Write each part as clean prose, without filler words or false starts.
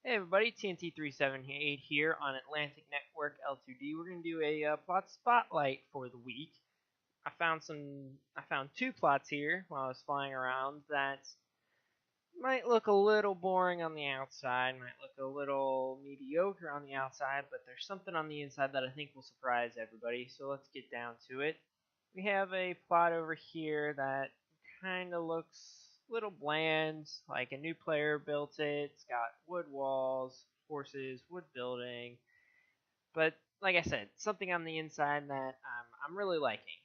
Hey everybody, TNT378 here on Atlantic Network L2D. We're gonna do a plot spotlight for the week. I found two plots here while I was flying around that might look a little boring on the outside, might look a little mediocre on the outside, but there's something on the inside that I think will surprise everybody. So let's get down to it. We have a plot over here that kind of looks a little bland, like a new player built it. It's got wood walls, horses, wood building, but like I said, something on the inside that I'm really liking.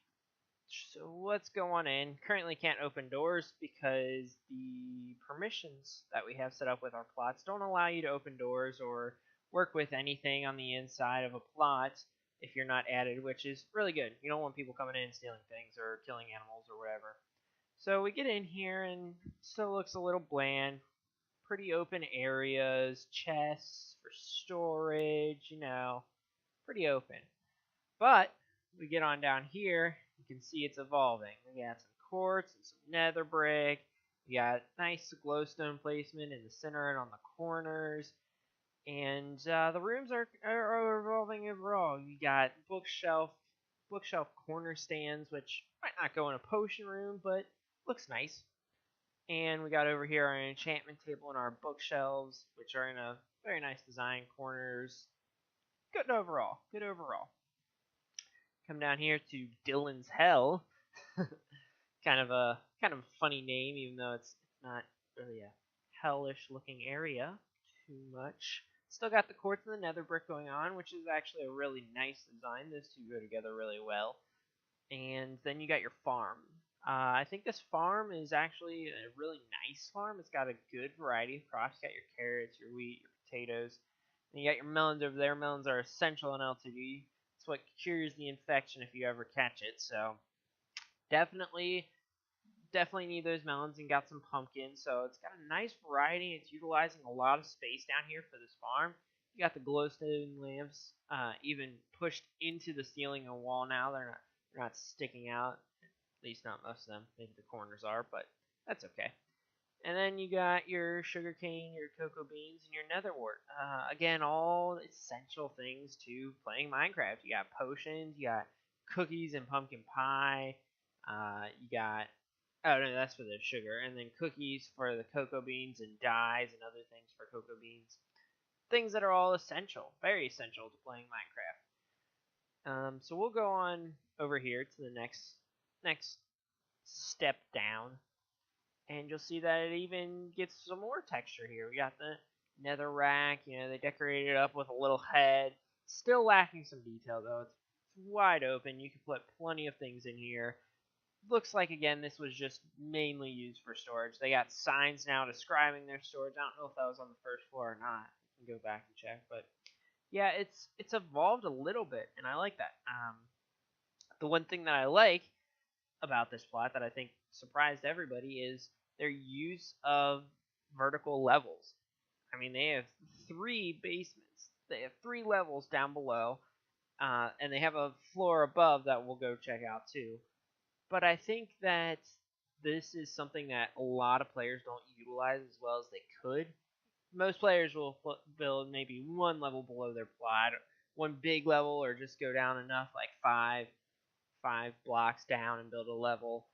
So let's go on in. Currently can't open doors because the permissions that we have set up with our plots don't allow you to open doors or work with anything on the inside of a plot if you're not added, which is really good. You don't want people coming in and stealing things or killing animals or whatever. So we get in here and still looks a little bland. Pretty open areas, chests for storage, pretty open. But we get on down here, you can see it's evolving. We got some quartz and some nether brick. We got nice glowstone placement in the center and on the corners. And the rooms are evolving overall. You got bookshelf corner stands, which might not go in a potion room, but looks nice. And we got over here our enchantment table and our bookshelves, which are in a very nice design corners. Good overall. Good overall. Come down here to Dylan's Hell. kind of a funny name, even though it's not really a hellish looking area too much. Still got the quartz and the nether brick going on, which is actually a really nice design. Those two go together really well. And then you got your farm. I think this farm is actually a really nice farm. It's got a good variety of crops. You got your carrots, your wheat, your potatoes. And you got your melons over there. Melons are essential in LTD. It's what cures the infection if you ever catch it. So definitely need those melons, and got some pumpkins. So it's got a nice variety. It's utilizing a lot of space down here for this farm. You got the glowstone lamps even pushed into the ceiling and wall now. They're not sticking out. At least not most of them. Maybe the corners are, but that's okay. And then you got your sugarcane, your cocoa beans, and your nether wart. Again, all essential things to playing Minecraft. You got potions, you got cookies and pumpkin pie. You got, oh no, that's for the sugar. And then cookies for the cocoa beans and dyes and other things for cocoa beans. Things that are all essential, very essential to playing Minecraft. So we'll go on over here to the next step down, and you'll see that it even gets some more texture here. We got the nether rack, they decorated it up with a little head. Still lacking some detail though. It's wide open. You can put plenty of things in here. Looks like, again, this was just mainly used for storage. They got signs now describing their storage. I don't know if that was on the first floor or not. I can go back and check, but yeah, it's evolved a little bit, and I like that. The one thing that I like about this plot that I think surprised everybody is their use of vertical levels. I mean, they have 3 basements. They have 3 levels down below, and they have a floor above that we'll go check out too. But I think that this is something that a lot of players don't utilize as well as they could. Most players will build maybe 1 level below their plot, 1 big level, or just go down enough, like 5 blocks down and build a level.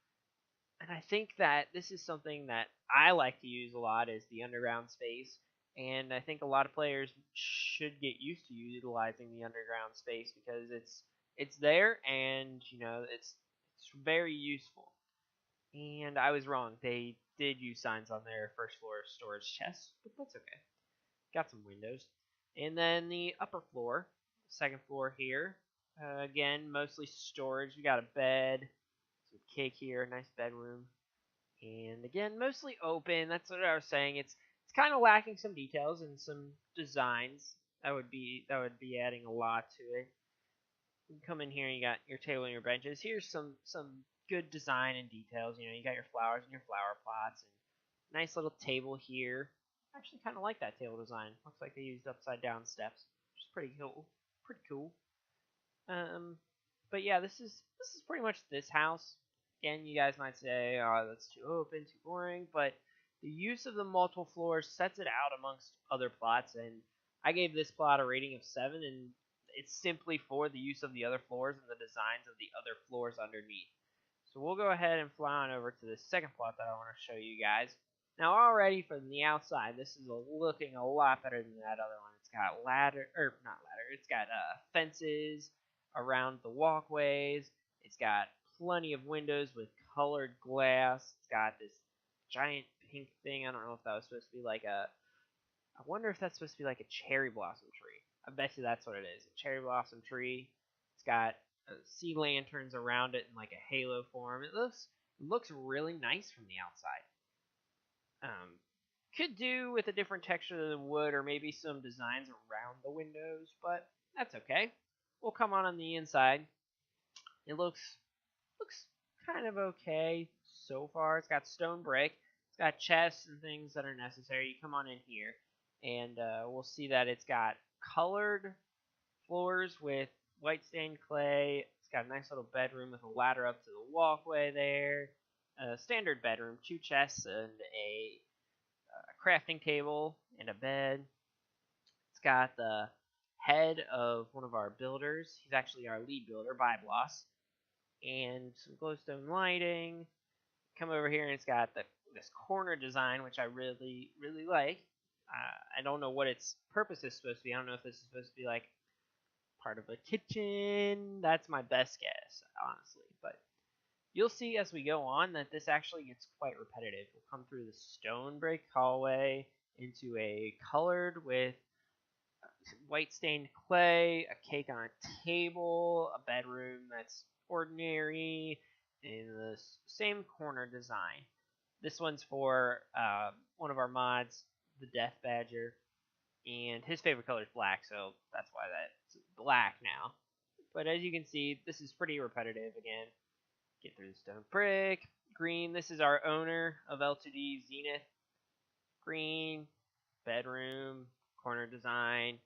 And I think that this is something that I like to use a lot, is the underground space. And I think a lot of players should get used to utilizing the underground space because it's there, and it's very useful. And I was wrong. They did use signs on their first floor storage chests, but that's okay. Got some windows. And then the upper floor, second floor here, again, mostly storage. We got a bed, some cake here, nice bedroom. And again, mostly open. That's what I was saying. It's kind of lacking some details and some designs. That would be adding a lot to it. You can come in here and you got your table and your benches. Here's some good design and details. You got your flowers and your flower pots, and nice little table here. I actually kind of like that table design. Looks like they used upside down steps, which is pretty cool. But yeah, this is pretty much this house. Again, you guys might say, "Oh, that's too open, too boring," but The use of the multiple floors sets it out amongst other plots, and I gave this plot a rating of 7, and it's simply for the use of the other floors and the designs of the other floors underneath. So we'll go ahead and fly on over to the second plot that I want to show you guys. Now already from the outside, this is looking a lot better than that other one. It's got it's got fences around the walkways. It's got plenty of windows with colored glass. It's got this giant pink thing. I don't know if that was supposed to be like I wonder if that's supposed to be like a cherry blossom tree. I bet you that's what it is. A cherry blossom tree. It's got sea lanterns around it in like a halo form. It looks really nice from the outside. Could do with a different texture than wood, or maybe some designs around the windows, but that's okay. We'll come on the inside. It looks kind of okay so far. It's got stone brick. It's got chests and things that are necessary. You come on in here, and we'll see that it's got colored floors with white stained clay. It's got a nice little bedroom with a ladder up to the walkway there. A standard bedroom, 2 chests, and a crafting table and a bed. It's got the head of one of our builders. He's actually our lead builder, Byblos. And some glowstone lighting. Come over here and it's got this corner design, which I really like. I don't know what its purpose is supposed to be. I don't know if this is supposed to be like part of a kitchen. That's my best guess, honestly. But you'll see as we go on that this actually gets quite repetitive. We'll come through the stone brick hallway into a colored with white stained clay, a cake on a table, a bedroom that's ordinary, in the same corner design. This one's for one of our mods, the Death Badger, and his favorite color is black, so that's why that's black now. But as you can see, this is pretty repetitive again. Get through the stone brick. Green, this is our owner of L2D, Zenith. Green, bedroom, corner design,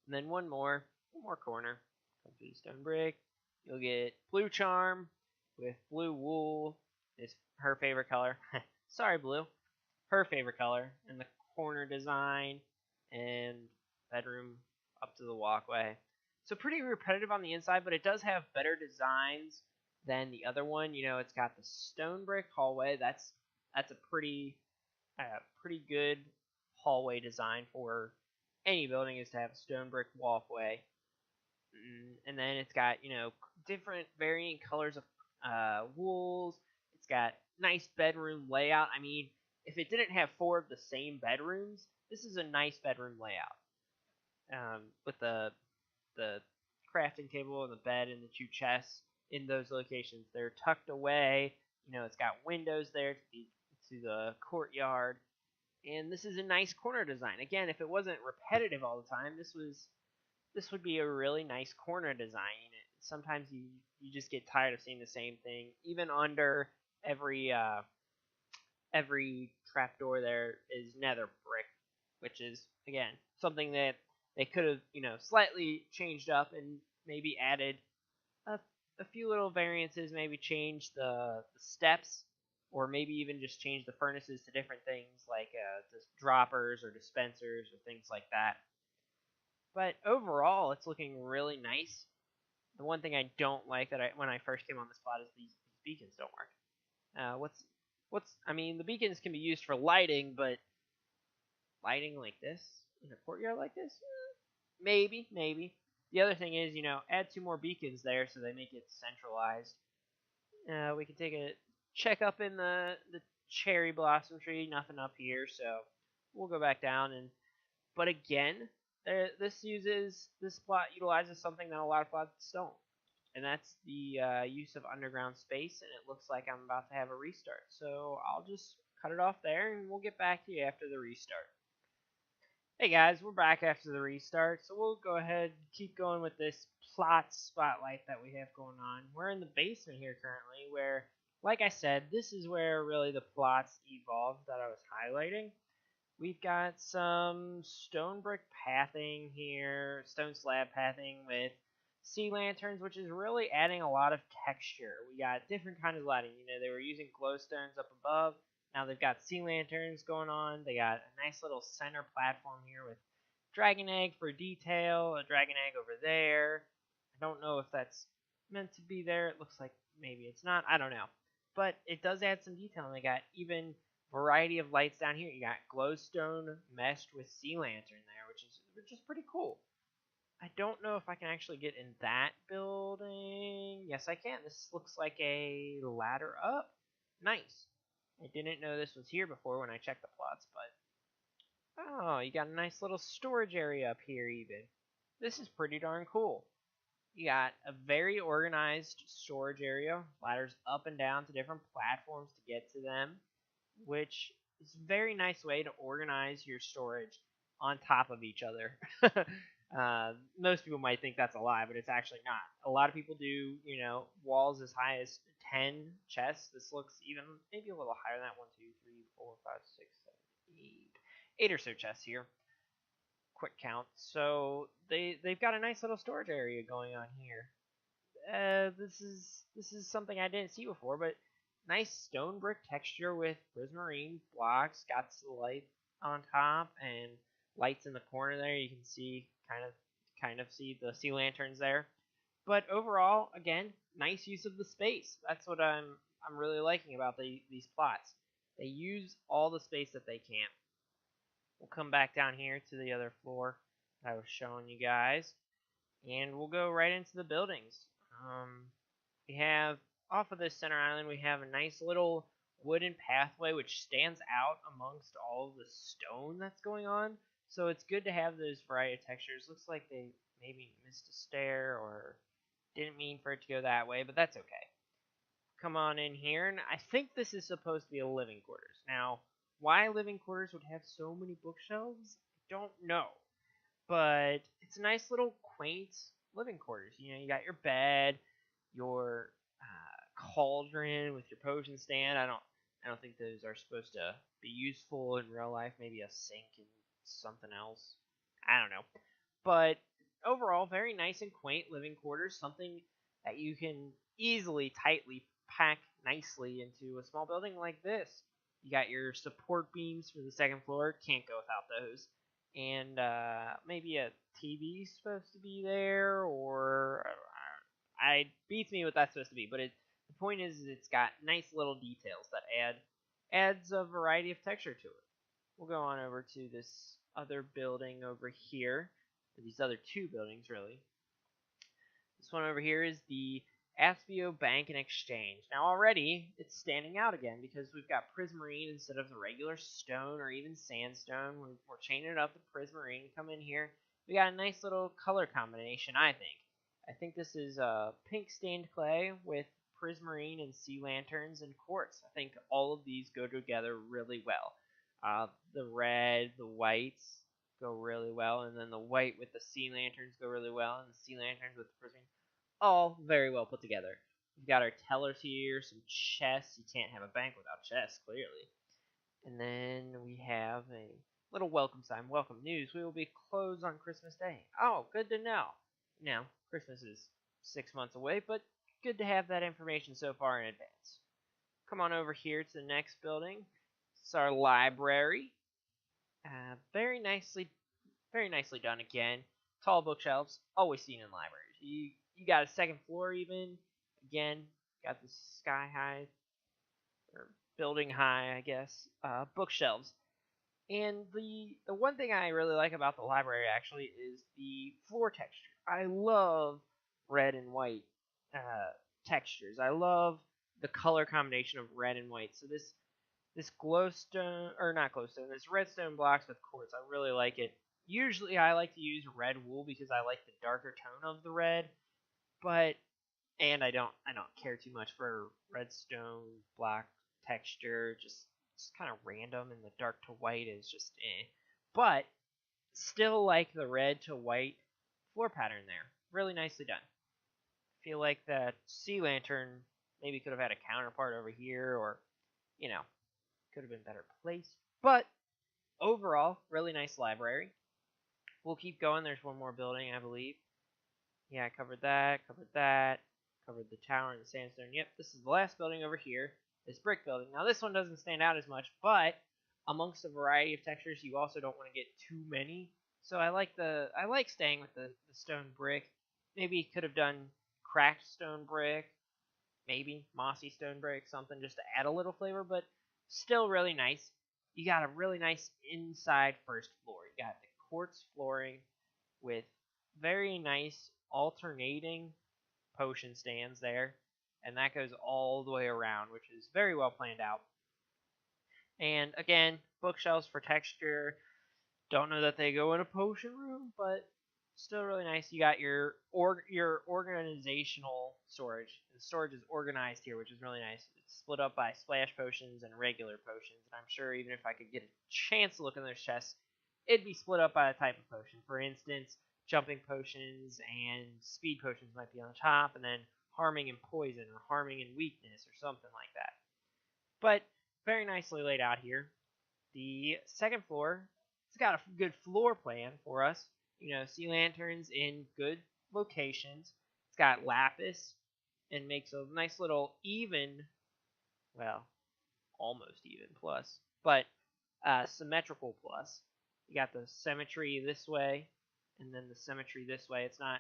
and then one more corner. Come through the stone brick. You'll get blue charm with blue wool. Is her favorite color. Sorry, blue. Her favorite color. And the corner design and bedroom up to the walkway. So pretty repetitive on the inside, but it does have better designs than the other one. You know, it's got the stone brick hallway. That's a pretty good hallway design for any building, is to have a stone brick walkway. And then it's got, you know, different varying colors of wools. It's got nice bedroom layout. I mean, if it didn't have 4 of the same bedrooms, this is a nice bedroom layout. With the crafting table and the bed and the 2 chests in those locations. They're tucked away. You know, it's got windows there to the courtyard. And this is a nice corner design. Again, if it wasn't repetitive all the time, this would be a really nice corner design. Sometimes you just get tired of seeing the same thing. Even under every trapdoor there is nether brick, which is, again, something that they could have, you know, slightly changed up and maybe added a few little variances, maybe change the steps, or maybe even just change the furnaces to different things like droppers or dispensers or things like that. But overall, it's looking really nice. The one thing I don't like when I first came on this plot is these beacons don't work. I mean, the beacons can be used for lighting, but lighting like this in a courtyard like this, maybe. The other thing is, you know, add 2 more beacons there so they make it centralized. We can take a check up in the cherry blossom tree. Nothing up here, so we'll go back down. But again, this plot utilizes something that a lot of plots don't, and that's the use of underground space. And it looks like I'm about to have a restart, so I'll just cut it off there, and we'll get back to you after the restart. Hey guys, we're back after the restart, so we'll go ahead and keep going with this plot spotlight that we have going on. We're in the basement here currently, where, like I said, this is where really the plots evolved that I was highlighting. We've got some stone brick pathing here, stone slab pathing with sea lanterns, which is really adding a lot of texture. We got different kinds of lighting. You know, they were using glowstones up above. Now they've got sea lanterns going on. They got a nice little center platform here with dragon egg for detail, a dragon egg over there. I don't know if that's meant to be there. It looks like maybe it's not. I don't know. But it does add some detail, and they got even variety of lights down here. You got glowstone meshed with sea lantern there, which is pretty cool. I don't know if I can actually get in that building. Yes, I can. This looks like a ladder up. Nice. I didn't know this was here before when I checked the plots, but oh, you got a nice little storage area up here even. This is pretty darn cool. You got a very organized storage area, ladders up and down to different platforms to get to them, which is a very nice way to organize your storage on top of each other. Most people might think that's a lie, but it's actually not. A lot of people do, walls as high as 10 chests. This looks even maybe a little higher than that. 1, 2, 3, 4, 5, 6, 7, 8 or so chests here. Quick count. So they've got a nice little storage area going on here. This is something I didn't see before, but nice stone brick texture with prismarine blocks. Got the light on top and lights in the corner there. You can see kind of see the sea lanterns there. But overall, again, nice use of the space. That's what I'm really liking about these plots. They use all the space that they can. We'll come back down here to the other floor that I was showing you guys, and we'll go right into the buildings. We have, off of this center island, we have a nice little wooden pathway which stands out amongst all of the stone that's going on. So it's good to have those variety of textures. Looks like they maybe missed a stair or didn't mean for it to go that way, but that's okay. Come on in here, and I think this is supposed to be a living quarters. Now, why living quarters would have so many bookshelves, I don't know. But it's a nice little quaint living quarters. You got your bed, your cauldron with your potion stand. I don't think those are supposed to be useful in real life. Maybe a sink and something else. I don't know. But overall, very nice and quaint living quarters. Something that you can easily, tightly pack nicely into a small building like this. You got your support beams for the second floor. Can't go without those. And maybe a TV supposed to be there, or it beats me what that's supposed to be. But the point is, it's got nice little details that adds a variety of texture to it. We'll go on over to this other building over here, or these other two buildings really. This one over here is the Aspio Bank and Exchange. Now already it's standing out again because we've got prismarine instead of the regular stone or even sandstone. We're chaining it up with prismarine. Come in here. We got a nice little color combination, I think. I think this is pink stained clay with prismarine and sea lanterns and quartz. I think all of these go together really well. The red, the whites go really well, and then the white with the sea lanterns go really well, and the sea lanterns with the prismarine. All very well put together. We've got our tellers here, some chests. You can't have a bank without chests, clearly. And then we have a little welcome sign. Welcome news. We will be closed on Christmas Day. Oh, good to know. Now, Christmas is 6 months away, but good to have that information so far in advance. Come on over here to the next building. It's our library. Very nicely done again. Tall bookshelves, always seen in libraries. You got a second floor even. Again, got the sky high, or building high, I guess, bookshelves. And the one thing I really like about the library actually is the floor texture. I love red and white textures. I love the color combination of red and white. So this glowstone, or not glowstone, this redstone blocks with quartz, I really like it. Usually I like to use red wool because I like the darker tone of the red, and I don't care too much for redstone block texture, just kind of random, and the dark to white is just But still like the red to white floor pattern there. Really nicely done. Feel like that sea lantern maybe could have had a counterpart over here, or could have been better placed. But overall, really nice library. We'll keep going. There's one more building, I believe. Yeah, I covered that, covered the tower and the sandstone. Yep, this is the last building over here. this brick building. Now this one doesn't stand out as much, but amongst a variety of textures, you also don't want to get too many. So I like staying with the stone brick. Maybe could have done cracked stone brick, maybe mossy stone brick, something just to add a little flavor, but still really nice. You got a really nice inside first floor. You got the quartz flooring with very nice alternating potion stands there, and that goes all the way around, which is very well planned out. And again, bookshelves for texture. Don't know that they go in a potion room, but still really nice. You got your organizational storage. The storage is organized here, which is really nice. It's split up by splash potions and regular potions, and I'm sure even if I could get a chance to look in those chests, it'd be split up by a type of potion. For instance, jumping potions and speed potions might be on the top, and then harming and poison, or harming and weakness, or something like that. But very nicely laid out here. The second floor, it's got a good floor plan for us. You know, sea lanterns in good locations. It's got lapis and makes a nice little even, well, almost even plus, but symmetrical plus. You got the symmetry this way, and then the symmetry this way. It's not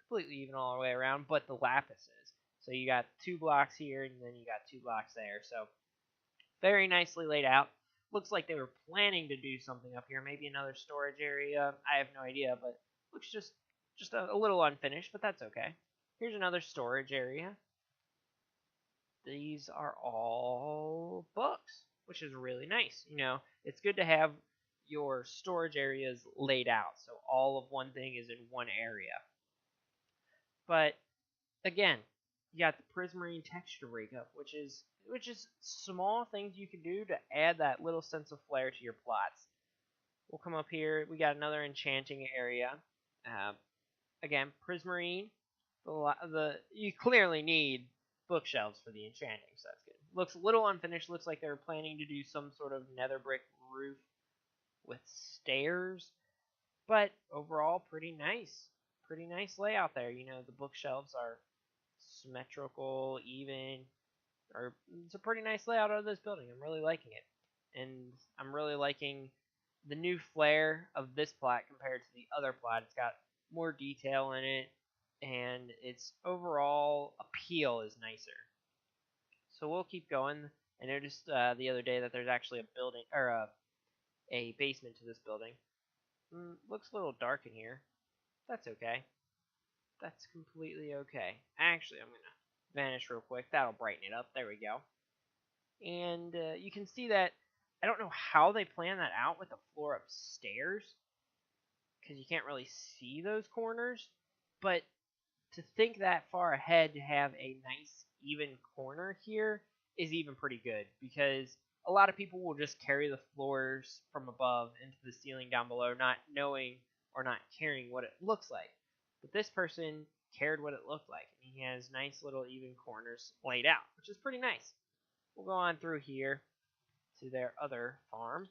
completely even all the way around, but the lapis is. So you got 2 blocks here, and then you got 2 blocks there. So very nicely laid out. Looks like they were planning to do something up here, maybe another storage area. I have no idea, but looks just a little unfinished, but that's okay. Here's another storage area. These are all books, which is really nice. You know, it's good to have your storage areas laid out, so all of one thing is in one area. But again, you got the prismarine texture breakup, which is small things you can do to add that little sense of flair to your plots. We'll come up here. We got another enchanting area. Again, prismarine. You clearly need bookshelves for the enchanting, so that's good. Looks a little unfinished. Looks like they were planning to do some sort of nether brick roof with stairs, but overall pretty nice. Pretty nice layout there. You know, the bookshelves are symmetrical, even. It's a pretty nice layout of this building. I'm really liking it, and I'm really liking the new flair of this plot compared to the other plot. It's got more detail in it, and its overall appeal is nicer. So we'll keep going. I noticed the other day that there's actually a building, or a basement to this building. Looks a little dark in here. That's okay. That's completely okay. Actually, I'm gonna vanish real quick. That'll brighten it up. There we go. And you can see that I don't know how they plan that out with the floor upstairs, because you can't really see those corners. But to think that far ahead to have a nice even corner here is even pretty good, because a lot of people will just carry the floors from above into the ceiling down below, not knowing or not caring what it looks like. But this person cared what it looked like, and he has nice little even corners laid out, which is pretty nice. We'll go on through here to their other farm.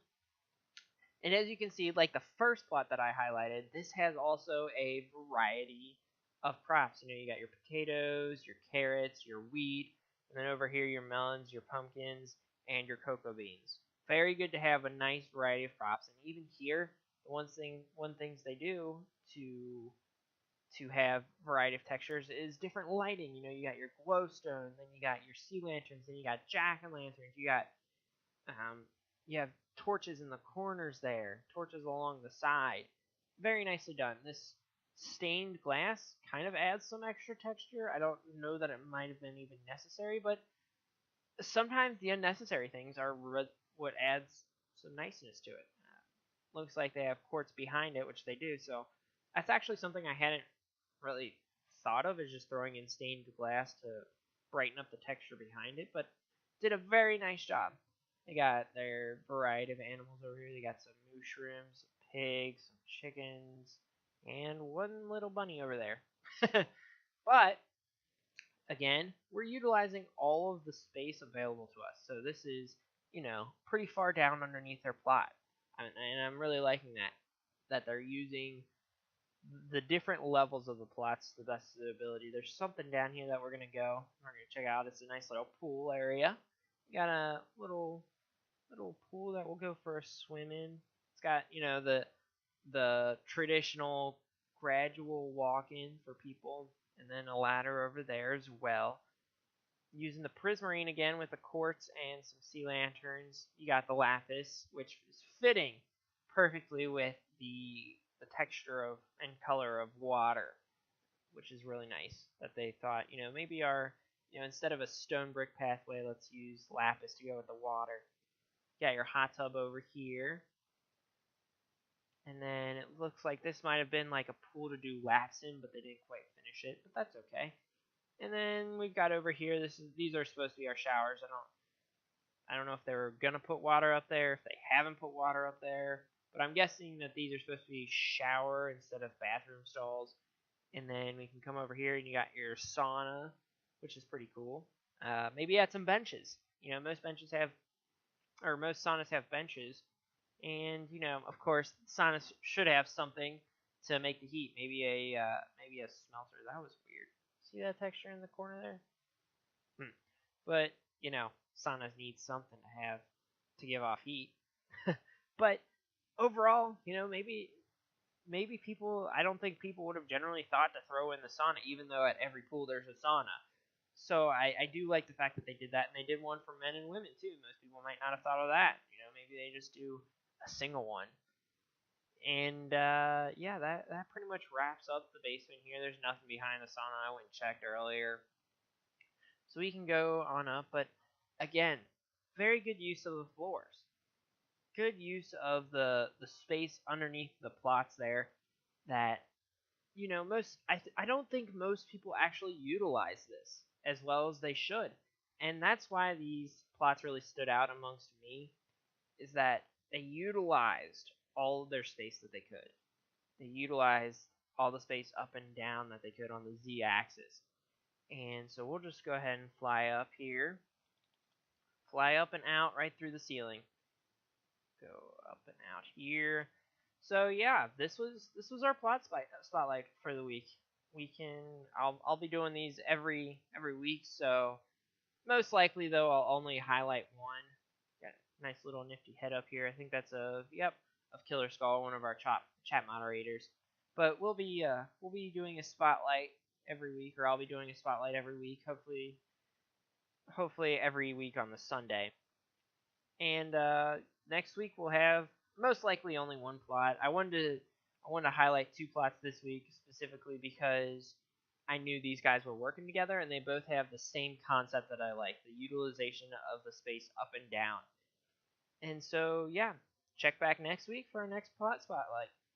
And as you can see, like the first plot that I highlighted, this has also a variety of crops. You know, you got your potatoes, your carrots, your wheat, and then over here your melons, your pumpkins, and your cocoa beans. Very good to have a nice variety of crops. And even here, one things they do to have variety of textures is different lighting. You know, you got your glowstone, then you got your sea lanterns, then you got jack-o'-lanterns, you have torches in the corners there, torches along the side. Very nicely done. This stained glass kind of adds some extra texture. I don't know that it might have been even necessary, but sometimes the unnecessary things are what adds some niceness to it. Looks like they have quartz behind it, which they do, so that's actually something I hadn't really thought of, is just throwing in stained glass to brighten up the texture behind it, but did a very nice job. They got their variety of animals over here. They got some mushrooms, some pigs, some chickens, and one little bunny over there. But again, we're utilizing all of the space available to us. So this is, you know, pretty far down underneath their plot. And I'm really liking that they're using the different levels of the plots to the best of their ability. There's something down here that we're going to check out. It's a nice little pool area. Got a little pool that we'll go for a swim in. It's got, the traditional gradual walk in for people, and then a ladder over there as well. Using the prismarine again with the quartz and some sea lanterns. You got the lapis, which is fitting perfectly with the texture of and color of water, which is really nice. That they thought, maybe instead of a stone brick pathway, let's use lapis to go with the water. Got your hot tub over here. And then it looks like this might have been like a pool to do laps in, but they didn't quite finish it, but that's okay. And then we've got over here, these are supposed to be our showers. I don't know if they were gonna put water up there, if they haven't put water up there, but I'm guessing that these are supposed to be shower instead of bathroom stalls. And then we can come over here and you got your sauna, which is pretty cool. Maybe add some benches. Most saunas have benches, and of course, saunas should have something to make the heat. Maybe a smelter. That was weird. See that texture in the corner there? But saunas need something to have to give off heat. But overall, maybe people. I don't think people would have generally thought to throw in the sauna, even though at every pool there's a sauna. So I do like the fact that they did that, and they did one for men and women too. Most people might not have thought of that. Maybe they just do a single one. And yeah, that pretty much wraps up the basement here. There's nothing behind the sauna. I went and checked earlier, so we can go on up. But again, very good use of the floors. Good use of the space underneath the plots there. That I don't think most people actually utilize this as well as they should, and that's why these plots really stood out amongst me. Is that they utilized all of their space that they could. They utilized all the space up and down that they could on the z-axis. And so we'll just go ahead and fly up here. Fly up and out right through the ceiling. Go up and out here. So yeah, this was our spotlight for the week. I'll be doing these every week, so most likely though I'll only highlight one. Got a nice little nifty head up here. I think that's of Killer Skull, one of our chat moderators. But we'll be doing a spotlight every week, or I'll be doing a spotlight every week. Hopefully every week on the Sunday. And next week we'll have most likely only one plot. I wanted to highlight two plots this week specifically because I knew these guys were working together, and they both have the same concept that I like: the utilization of the space up and down. And so yeah, check back next week for our next plot spotlight.